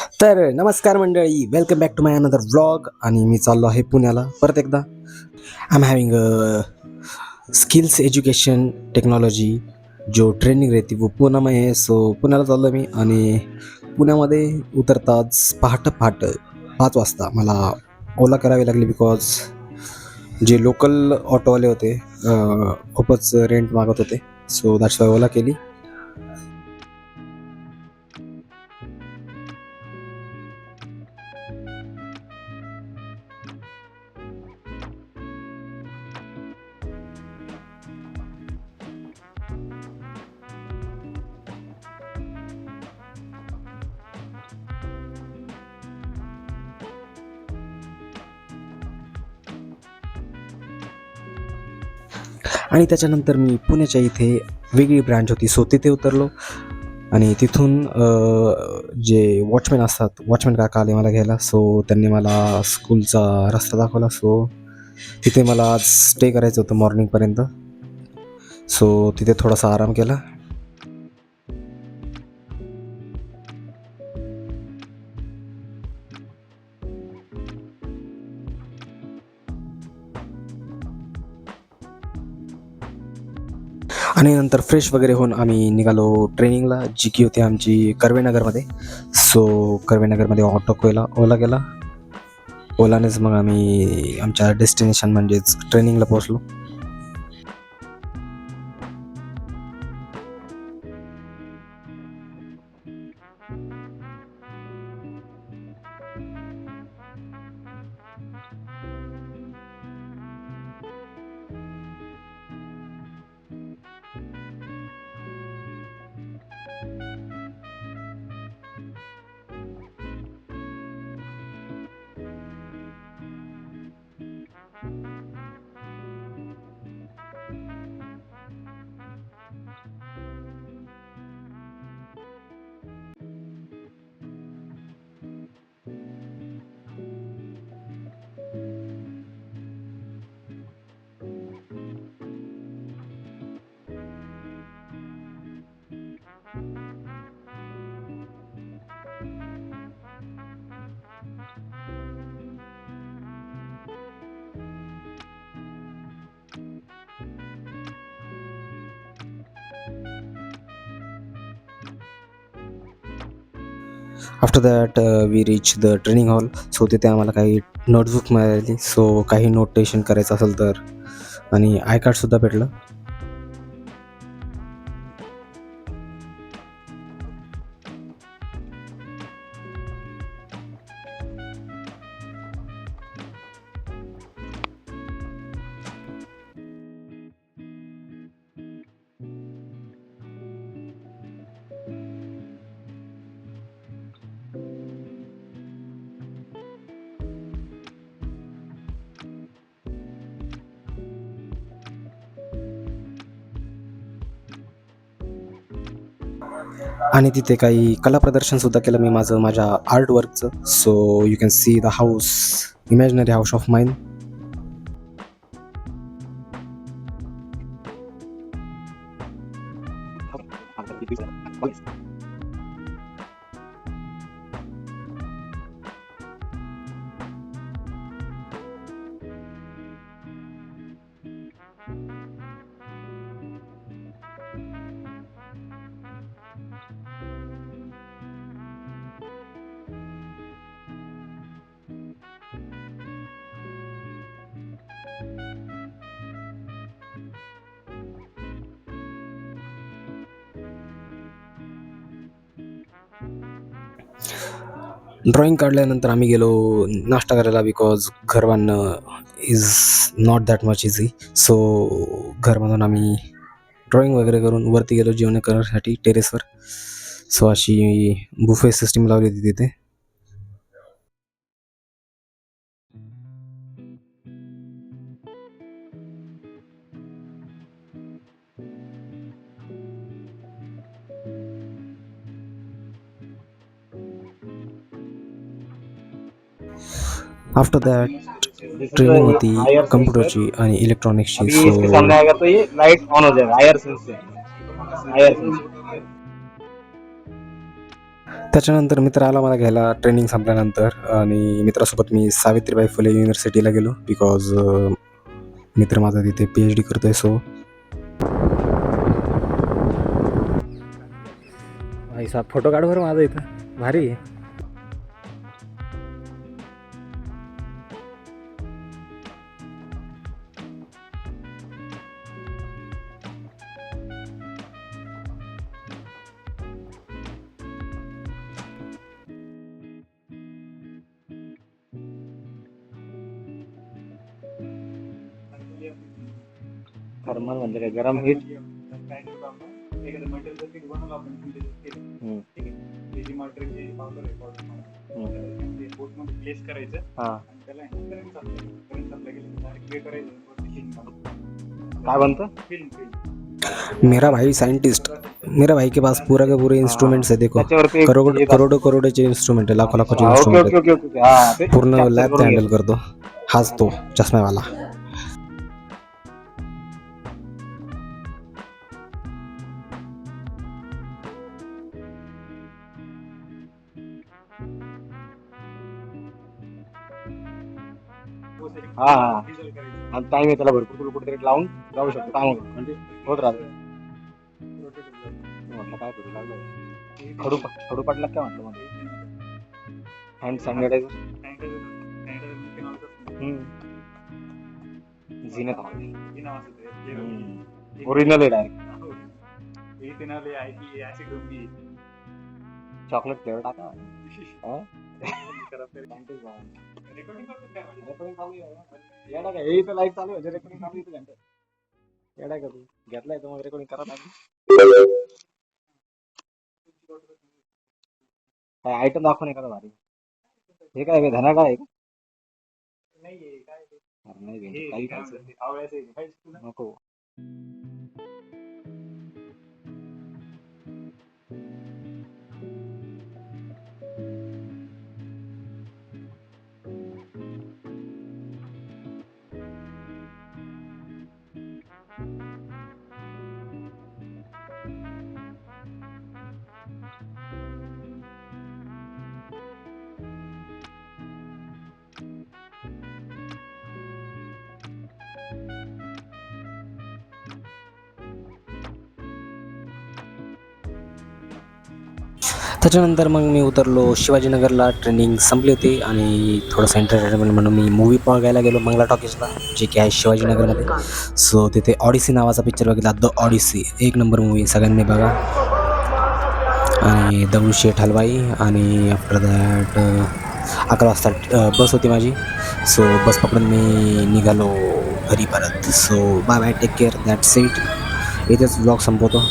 तर नमस्कार मंडळी, welcome back to my another vlog. आणि मी चाललो आहे पुण्याला परत एकदा. I am having skills education technology जो ट्रेनिंग रहती वो पुणे में है. सो पुण्याला चाललो मी आणि पुण्यामध्ये उतरताच पहाटे 5 वाजता मला ओला करावी लागली. बिकॉज जे लोकल ऑटोवाले होते खूपच रेंट मागत होते. सो दॅट्स वाय ओला केली. आणि त्याच्यानंतर मी पुण्याच्या इथे वेगळी ब्रांच होती सो तिथे उतरलो. आणि तिथून जे वॉचमॅन असतात, वॉचमॅन काका आले मला घ्यायला. सो त्यांनी मला स्कूलचा रस्ता दाखवला. सो तिथे मला आज स्टे करायचं होतं मॉर्निंगपर्यंत. सो तिथे थोडासा आराम केला. आणि नंतर फ्रेश वगैरे होऊन आम्ही निघालो ट्रेनिंगला, जी की होती आमची कर्वेनगरमध्ये. सो कर्वेनगरमध्ये ओला केला. ओलानेच मग आम्ही आमच्या डेस्टिनेशन म्हणजेच ट्रेनिंगला पोहोचलो. After that we reach the training hall. So तिथे आम्हाला काही नोटबुक मिळाली. सो काही नोटेशन करायचं असेल तर, आणि आय कार्डसुद्धा भेटलं. आणि तिथे काही कला प्रदर्शनसुद्धा केलं मी माझ्या आर्ट वर्कचं. So you can see the house, imaginary house of mine. Drawing काढल्यानंतर आम्ही गेलो नाश्ता करायला. बिकॉज घर बांधणं is not that much easy. So घर बांधून आम्ही ड्रॉइंग वगैरे करून वरती गेलो जेवण करण्यासाठी टेरेसवर. सो अशी बुफे सिस्टीम लावली होती तिथे. आफ्टर दॅट ट्रेनिंग होती कम्प्युटरची आणि इलेक्ट्रॉनिक्सची. अभी इसके सो सामने आएगा तो ये लाइट ऑन हो जाएगा, आईआर सेंस से। आईआर सेंस त्याच्यानंतर मित्र आला मला घ्यायला ट्रेनिंग संपल्यानंतर आणि मित्रासोबत मी सावित्रीबाई फुले युनिव्हर्सिटीला गेलो बिकॉज मित्र माझा तिथे PhD करतोय. सो फोटो काढ बरं माझा इथं भारी आहे. थर्मल म्हणजे काय गरम हीट काय बनतं. मेरा भाई के पास पूरा के पूरे इंस्ट्रूमेंट्स है. देखो त्याच्यावरती करोडोचे इंस्ट्रूमेंट है, लाखोचे ओके इंस्ट्रूमेंट ओके है. ओके ओके हा ते पूर्ण capture लॅब करून हँडल घे. करतो. हाच तो चष्म्यावाला. हा हा आणि टाइम आहे त्याला भरपूर कुठेतरी लावून जाऊ शकतो काम म्हणजे होत राहत. म्हटलं काय करू लागलं खडू पडला काय म्हटलं मध्ये हँड सॅनिटायझर झिनत ओरिजिनल आहे डायरेक्ट चॉकलेट फ्लेवर टाका. येडा का हे इथं लाईट चालू आहे रेकॉर्डिंग चालू आहे घंटे. येडा का तू घेतलाय तर मग रेकॉर्डिंग करा काय आयटम दाखवून एखादा भारी. हे काय धना काय आहे का. अरे नाही बे, काही खायचं नको. त्याच्यानंतर मग मी उतरलो शिवाजीनगरला. ट्रेनिंग संपली होती आणि थोडंसं एंटरटेनमेंट म्हणून मी मूवी बघायला गेलो मंगला टॉकीजला, जे की आहे शिवाजीनगरमध्ये. सो तिथे ऑडिसी नावाचा पिक्चर बघितला. द ऑडिसी एक नंबर मूवी, सगळ्यांनी बघा. आणि दगडूशेठ हलवाई आणि आफ्टर दॅट 11 वाजता बस होती माझी. सो बस पकडून मी निघालो घरी परत. So bye bye, take care, that's it. इथेच ब्लॉग संपवतो.